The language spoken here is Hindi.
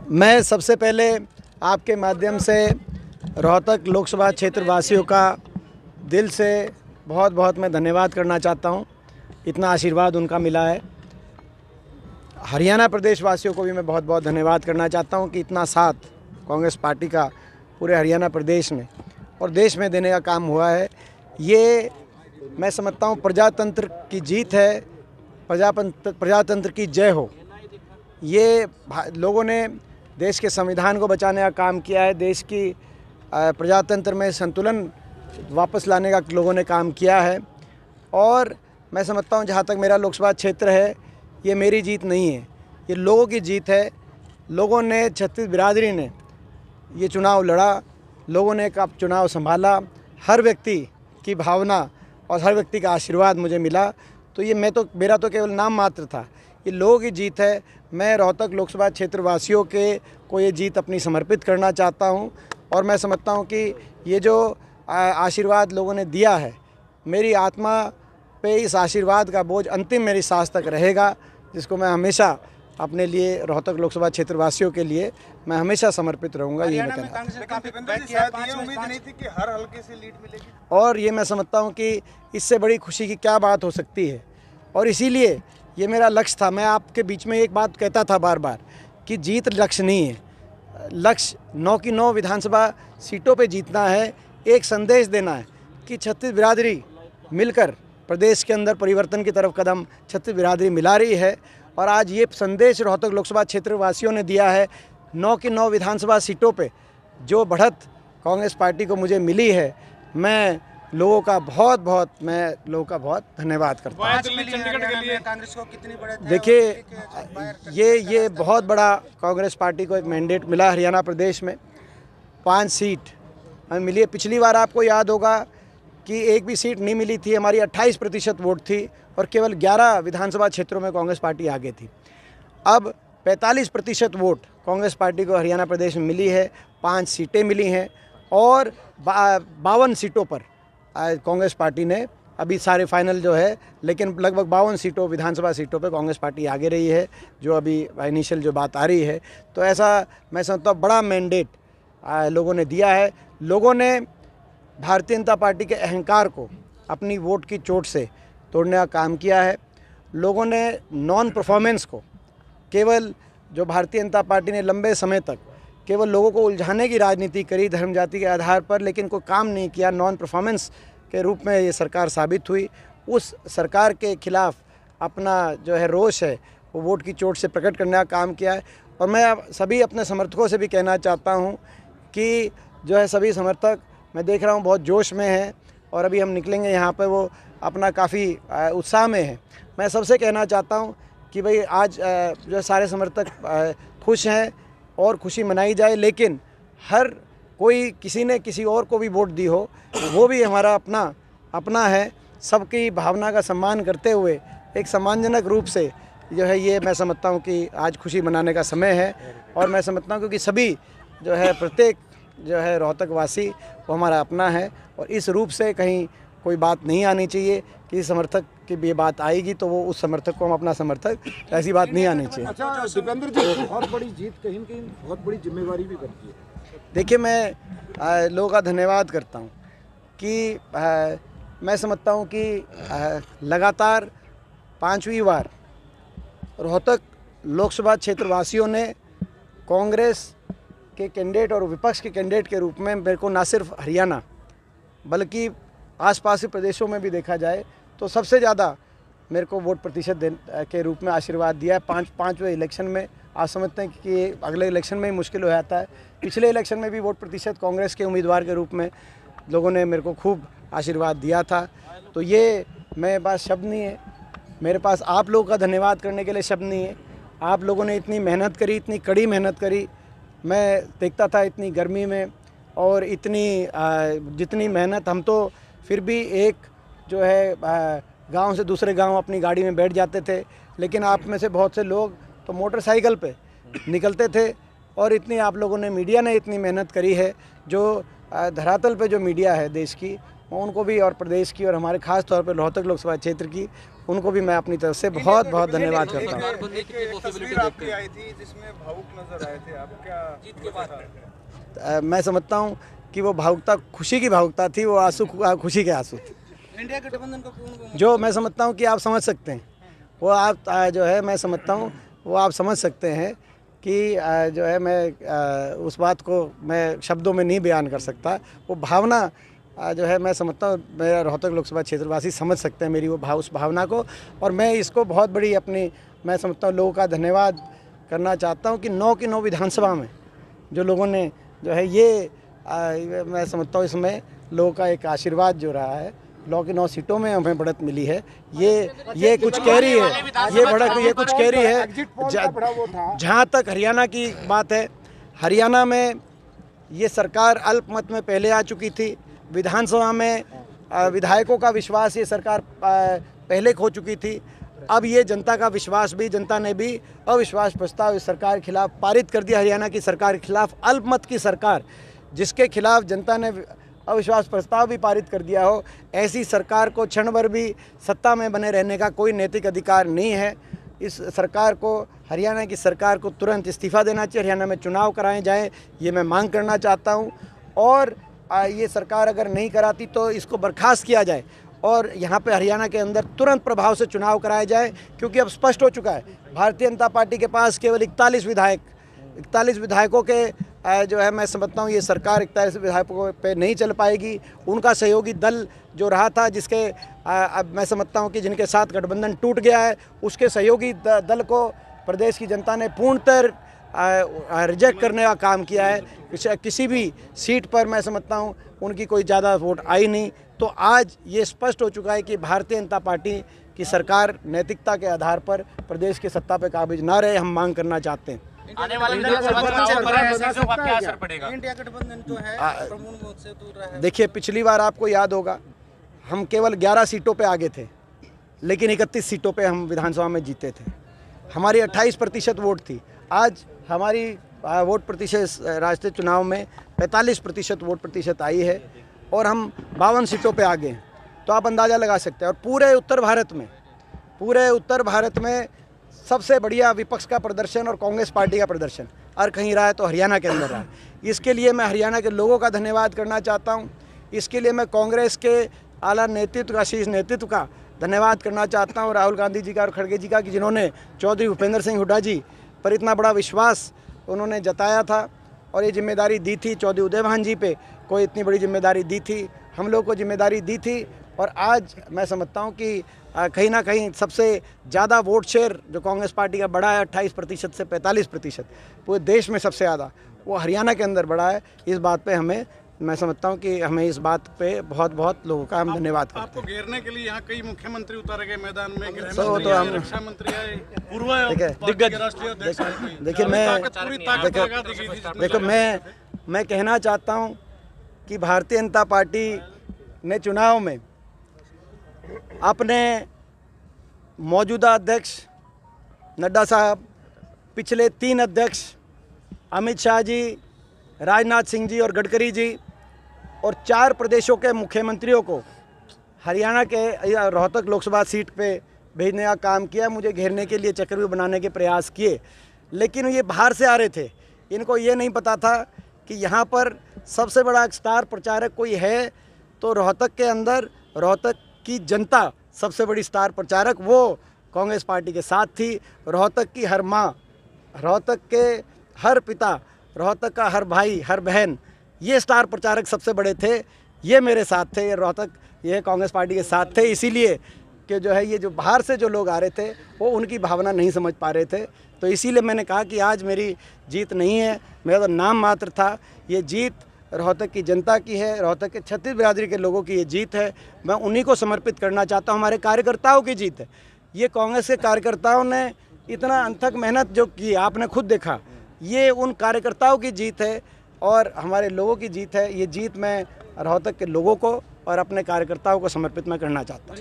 मैं सबसे पहले आपके माध्यम से रोहतक लोकसभा क्षेत्र वासियों का दिल से बहुत बहुत मैं धन्यवाद करना चाहता हूं। इतना आशीर्वाद उनका मिला है। हरियाणा प्रदेश वासियों को भी मैं बहुत बहुत धन्यवाद करना चाहता हूं कि इतना साथ कांग्रेस पार्टी का पूरे हरियाणा प्रदेश में और देश में देने का काम हुआ है। ये मैं समझता हूं प्रजातंत्र की जीत है, प्रजातंत्र की जय हो। ये लोगों ने देश के संविधान को बचाने का काम किया है, देश की प्रजातंत्र में संतुलन वापस लाने का लोगों ने काम किया है। और मैं समझता हूँ जहाँ तक मेरा लोकसभा क्षेत्र है, ये मेरी जीत नहीं है, ये लोगों की जीत है। लोगों ने, छत्तीस बिरादरी ने ये चुनाव लड़ा, लोगों ने का चुनाव संभाला। हर व्यक्ति की भावना और हर व्यक्ति का आशीर्वाद मुझे मिला। तो ये मेरा तो केवल नाम मात्र था, ये लोगों की जीत है। मैं रोहतक लोकसभा क्षेत्र वासियों को ये जीत अपनी समर्पित करना चाहता हूं। और मैं समझता हूं कि ये जो आशीर्वाद लोगों ने दिया है, मेरी आत्मा पे इस आशीर्वाद का बोझ अंतिम मेरी सांस तक रहेगा, जिसको मैं हमेशा अपने लिए, रोहतक लोकसभा क्षेत्र वासियों के लिए मैं हमेशा समर्पित रहूँगा। ये मैं और ये मैं समझता हूँ कि इससे बड़ी खुशी की क्या बात हो सकती है। और इसीलिए ये मेरा लक्ष्य था। मैं आपके बीच में एक बात कहता था बार बार कि जीत लक्ष्य नहीं है, लक्ष्य 9 की 9 विधानसभा सीटों पे जीतना है। एक संदेश देना है कि छत्तीस बिरादरी मिलकर प्रदेश के अंदर परिवर्तन की तरफ कदम छत्तीस बिरादरी मिला रही है। और आज ये संदेश रोहतक लोकसभा क्षेत्र वासियों ने दिया है। 9 की 9 विधानसभा सीटों पे जो बढ़त कांग्रेस पार्टी को मुझे मिली है, मैं लोगों का बहुत धन्यवाद करता हूँ। कांग्रेस को कितनी बढ़त है? देखिए, ये बहुत बड़ा कांग्रेस पार्टी को एक मैंडेट मिला हरियाणा प्रदेश में। 5 सीट हमें मिली है। पिछली बार आपको याद होगा कि एक भी सीट नहीं मिली थी, हमारी 28% वोट थी और केवल 11 विधानसभा क्षेत्रों में कांग्रेस पार्टी आगे थी। अब 45% वोट कांग्रेस पार्टी को हरियाणा प्रदेश में मिली है, 5 सीटें मिली हैं और 52 सीटों पर कांग्रेस पार्टी ने अभी सारे फाइनल जो है, लेकिन लगभग 52 सीटों विधानसभा सीटों पे कांग्रेस पार्टी आगे रही है, जो अभी इनिशियल जो बात आ रही है। तो ऐसा मैं समझता हूँ बड़ा मैंडेट लोगों ने दिया है। लोगों ने भारतीय जनता पार्टी के अहंकार को अपनी वोट की चोट से तोड़ने का काम किया है। लोगों ने नॉन परफॉर्मेंस को, केवल जो भारतीय जनता पार्टी ने लंबे समय तक केवल लोगों को उलझाने की राजनीति करी धर्म जाति के आधार पर, लेकिन कोई काम नहीं किया, नॉन परफॉर्मेंस के रूप में ये सरकार साबित हुई। उस सरकार के खिलाफ अपना जो है रोष है वो वोट की चोट से प्रकट करने का काम किया है। और मैं सभी अपने समर्थकों से भी कहना चाहता हूँ कि जो है सभी समर्थक, मैं देख रहा हूँ बहुत जोश में हैं और अभी हम निकलेंगे यहाँ पे, वो अपना काफ़ी उत्साह में है। मैं सबसे कहना चाहता हूँ कि भाई आज जो सारे समर्थक खुश हैं और खुशी मनाई जाए, लेकिन हर कोई किसी ने किसी और को भी वोट दी हो, वो भी हमारा अपना है। सबकी भावना का सम्मान करते हुए एक सम्मानजनक रूप से जो है ये मैं समझता हूँ कि आज खुशी मनाने का समय है। और मैं समझता हूँ क्योंकि सभी जो है, प्रत्येक जो है रोहतक वासी वो हमारा अपना है और इस रूप से कहीं कोई बात नहीं आनी चाहिए कि समर्थक की भी बात आएगी तो वो उस समर्थक को हम अपना समर्थक, ऐसी बात नहीं आनी चाहिए। अच्छा दीपेंद्र जी, बहुत बड़ी जीत कहीं न कहीं बहुत बड़ी जिम्मेवारी भी बनती है। देखिए, मैं लोगों का धन्यवाद करता हूँ कि मैं समझता हूँ कि लगातार 5वीं बार रोहतक लोकसभा क्षेत्र वासियों ने कांग्रेस के कैंडिडेट और विपक्ष के कैंडिडेट के रूप में मेरे को ना सिर्फ हरियाणा बल्कि आसपास के प्रदेशों में भी देखा जाए तो सबसे ज़्यादा मेरे को वोट प्रतिशत के रूप में आशीर्वाद दिया है। 5वें इलेक्शन में आप समझते हैं कि अगले इलेक्शन में ही मुश्किल हो जाता है। पिछले इलेक्शन में भी वोट प्रतिशत कांग्रेस के उम्मीदवार के रूप में लोगों ने मेरे को खूब आशीर्वाद दिया था। तो ये मेरे पास शब्द नहीं है, मेरे पास आप लोगों का धन्यवाद करने के लिए शब्द नहीं है। आप लोगों ने इतनी मेहनत करी, इतनी कड़ी मेहनत करी। मैं देखता था इतनी गर्मी में और इतनी जितनी मेहनत, हम तो फिर भी एक जो है गांव से दूसरे गांव अपनी गाड़ी में बैठ जाते थे, लेकिन आप में से बहुत से लोग तो मोटरसाइकिल पे निकलते थे। और इतनी आप लोगों ने, मीडिया ने इतनी मेहनत करी है, जो धरातल पे जो मीडिया है देश की, उनको भी और प्रदेश की और हमारे खास तौर पर रोहतक लोकसभा क्षेत्र की उनको भी मैं अपनी तरफ से बहुत बहुत धन्यवाद करता हूँ। तस्वीर आपकी आई थी जिसमें भावुक नजर आए थे आप, क्या जीत के बाद? मैं समझता हूँ कि वो भावुकता खुशी की भावुकता थी, वो आंसू खुशी के आंसू थे। इंडिया गठबंधन को पूर्ण जो मैं समझता हूँ कि आप समझ सकते हैं, वो आप जो है मैं समझता हूँ वो आप समझ सकते हैं कि जो है मैं उस बात को मैं शब्दों में नहीं बयान कर सकता। वो भावना जो है मैं समझता हूँ मेरा रोहतक लोकसभा क्षेत्रवासी समझ सकते हैं मेरी वो उस भावना को, और मैं इसको बहुत बड़ी अपनी मैं समझता हूँ लोगों का धन्यवाद करना चाहता हूँ कि 9 की 9 विधानसभा में जो लोगों ने जो है ये मैं समझता हूँ इसमें लोगों का एक आशीर्वाद जो रहा है, 9 की 9 सीटों में हमें बढ़त मिली है। ये कुछ कह रही है, ये बढ़त ये कुछ कह रही है। जहाँ तक हरियाणा की बात है, हरियाणा में ये सरकार अल्पमत में पहले आ चुकी थी। विधानसभा में विधायकों का विश्वास ये सरकार पहले खो चुकी थी। अब ये जनता का विश्वास भी, जनता ने भी अविश्वास प्रस्ताव इस सरकार के खिलाफ पारित कर दिया। हरियाणा की सरकार के खिलाफ, अल्पमत की सरकार जिसके खिलाफ जनता ने अविश्वास प्रस्ताव भी पारित कर दिया हो, ऐसी सरकार को क्षण भर भी सत्ता में बने रहने का कोई नैतिक अधिकार नहीं है। इस सरकार को, हरियाणा की सरकार को तुरंत इस्तीफा देना चाहिए, हरियाणा में चुनाव कराए जाएं, ये मैं मांग करना चाहता हूं। और ये सरकार अगर नहीं कराती तो इसको बर्खास्त किया जाए और यहाँ पे हरियाणा के अंदर तुरंत प्रभाव से चुनाव कराए जाए, क्योंकि अब स्पष्ट हो चुका है भारतीय जनता पार्टी के पास केवल 41 विधायकों के जो है मैं समझता हूँ ये सरकार 41 विधायकों पे नहीं चल पाएगी। उनका सहयोगी दल जो रहा था, जिसके अब मैं समझता हूँ कि जिनके साथ गठबंधन टूट गया है, उसके सहयोगी दल को प्रदेश की जनता ने पूर्णतः रिजेक्ट करने का काम किया है। किसी भी सीट पर मैं समझता हूँ उनकी कोई ज़्यादा वोट आई नहीं। तो आज ये स्पष्ट हो चुका है कि भारतीय जनता पार्टी की सरकार नैतिकता के आधार पर प्रदेश की सत्ता पर काबिज ना रहे, हम मांग करना चाहते हैं। आने वाले क्या असर पड़ेगा? इंडिया गठबंधन जो है प्रमुख मोर्चे से दूर रहा है। देखिए, पिछली बार आपको याद होगा हम केवल 11 सीटों पे आगे थे, लेकिन 31 सीटों पे हम विधानसभा में जीते थे। हमारी 28% वोट थी। आज हमारी वोट प्रतिशत राष्ट्रीय चुनाव में 45% वोट प्रतिशत आई है और हम 52 सीटों पे आगे हैं। तो आप अंदाज़ा लगा सकते हैं। और पूरे उत्तर भारत में सबसे बढ़िया विपक्ष का प्रदर्शन और कांग्रेस पार्टी का प्रदर्शन और कहीं रहा है तो हरियाणा के अंदर रहा है। इसके लिए मैं हरियाणा के लोगों का धन्यवाद करना चाहता हूं। इसके लिए मैं कांग्रेस के आला नेतृत्व का, शीर्ष नेतृत्व का धन्यवाद करना चाहता हूं, राहुल गांधी जी का और खड़गे जी का, कि जिन्होंने चौधरी भूपेंद्र सिंह हुड्डा जी पर इतना बड़ा विश्वास उन्होंने जताया था और ये जिम्मेदारी दी थी। चौधरी उदयभान जी पे कोई इतनी बड़ी जिम्मेदारी दी थी, हम लोग को जिम्मेदारी दी थी। और आज मैं समझता हूँ कि कहीं ना कहीं सबसे ज़्यादा वोट शेयर जो कांग्रेस पार्टी का बढ़ा है 28% से 45%, पूरे देश में सबसे ज़्यादा वो हरियाणा के अंदर बढ़ा है। इस बात पे हमें, मैं समझता हूँ कि हमें इस बात पे बहुत लोगों का हम धन्यवाद करते हैं। आपको घेरने के लिए यहाँ कई मुख्यमंत्री उतारे गए मैदान में, रक्षा मंत्री आए, देखिए मैं कहना चाहता हूँ कि भारतीय जनता पार्टी ने चुनाव में अपने मौजूदा अध्यक्ष नड्डा साहब, पिछले 3 अध्यक्ष अमित शाह जी, राजनाथ सिंह जी और गडकरी जी और 4 प्रदेशों के मुख्यमंत्रियों को हरियाणा के रोहतक लोकसभा सीट पे भेजने का काम किया। मुझे घेरने के लिए चक्रव्यूह बनाने के प्रयास किए, लेकिन ये बाहर से आ रहे थे। इनको ये नहीं पता था कि यहाँ पर सबसे बड़ा स्टार प्रचारक कोई है तो रोहतक के अंदर रोहतक की जनता सबसे बड़ी स्टार प्रचारक वो कांग्रेस पार्टी के साथ थी। रोहतक की हर माँ, रोहतक के हर पिता, रोहतक का हर भाई, हर बहन, ये स्टार प्रचारक सबसे बड़े थे। ये मेरे साथ थे, ये रोहतक, ये कांग्रेस पार्टी के साथ थे। इसीलिए कि जो है ये जो बाहर से जो लोग आ रहे थे वो उनकी भावना नहीं समझ पा रहे थे। तो इसीलिए मैंने कहा कि आज मेरी जीत नहीं है, मेरा तो नाम मात्र था। ये जीत रोहतक की जनता की है, रोहतक के 36 बिरादरी के लोगों की ये जीत है। मैं उन्हीं को समर्पित करना चाहता हूँ। हमारे कार्यकर्ताओं की जीत है। ये कांग्रेस के कार्यकर्ताओं ने इतना अथक मेहनत जो की, आपने खुद देखा, ये उन कार्यकर्ताओं की जीत है और हमारे लोगों की जीत है। ये जीत मैं रोहतक के लोगों को और अपने कार्यकर्ताओं को समर्पित मैं करना चाहता हूँ।